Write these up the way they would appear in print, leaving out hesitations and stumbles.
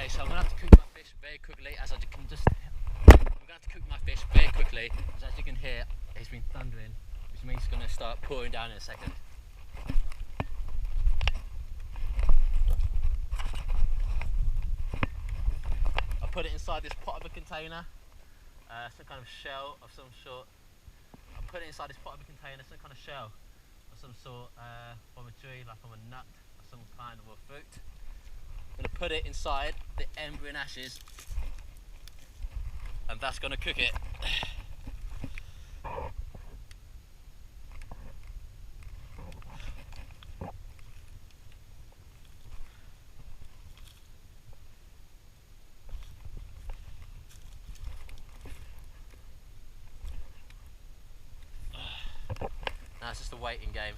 Okay, so I'm gonna have to cook my fish very quickly, as I can just. I'm gonna have to cook my fish very quickly, as you can hear, it's been thundering, which means it's gonna start pouring down in a second. I put it inside this pot of a container, some kind of shell of some sort. I put it inside this pot of a container, some kind of shell of some sort, from a tree, like from a nut or some kind of a fruit. I'm going to put it inside the ember and ashes, and that's going to cook it. Now it's just a waiting game.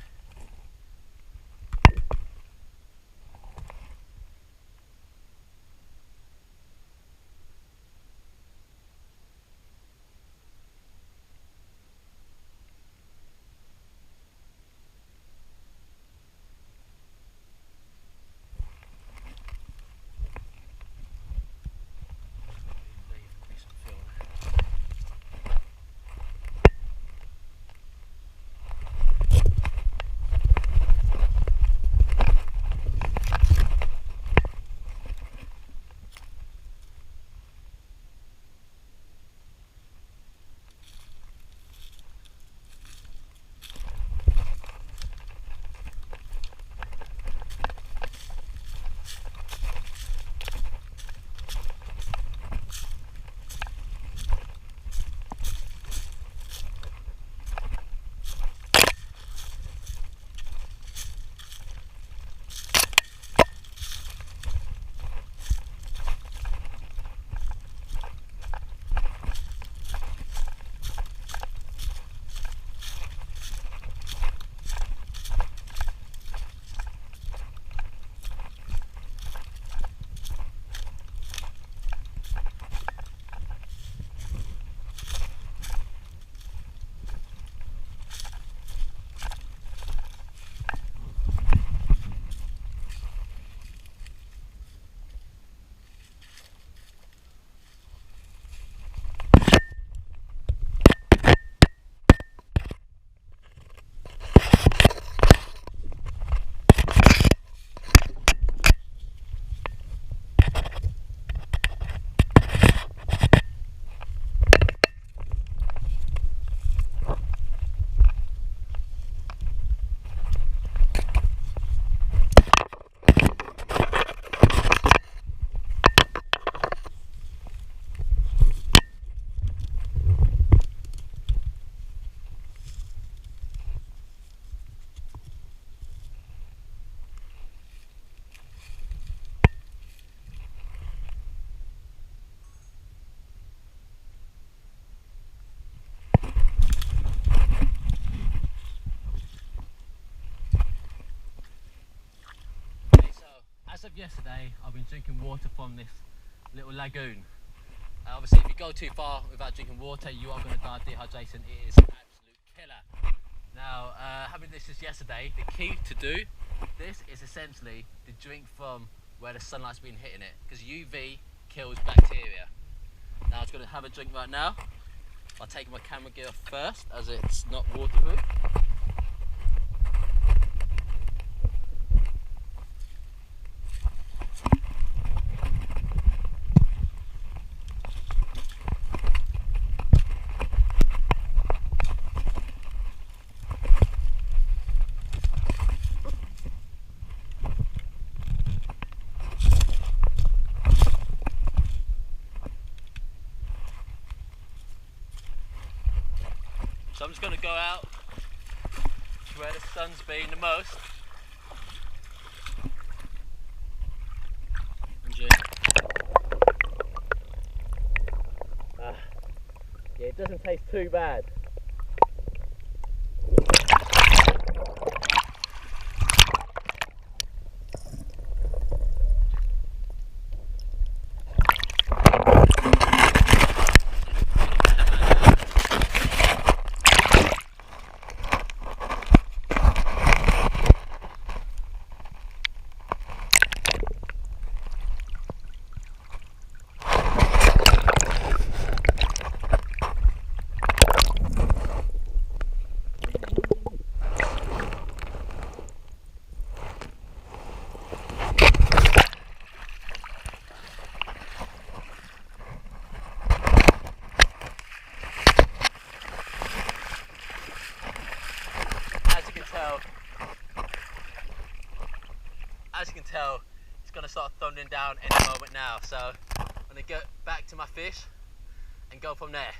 As of yesterday, I've been drinking water from this little lagoon. Obviously, if you go too far without drinking water, you are going to die of dehydration. It is an absolute killer. Now, having this since yesterday, the key to do this is essentially to drink from where the sunlight's been hitting it, because UV kills bacteria. Now, I'm just going to have a drink right now. I'll take my camera gear off first, as it's not waterproof. So I'm just going to go out to where the sun's been the most. Yeah, it doesn't taste too bad. tell it's going to start thundering down any moment now. So I'm going to get back to my fish and go from there.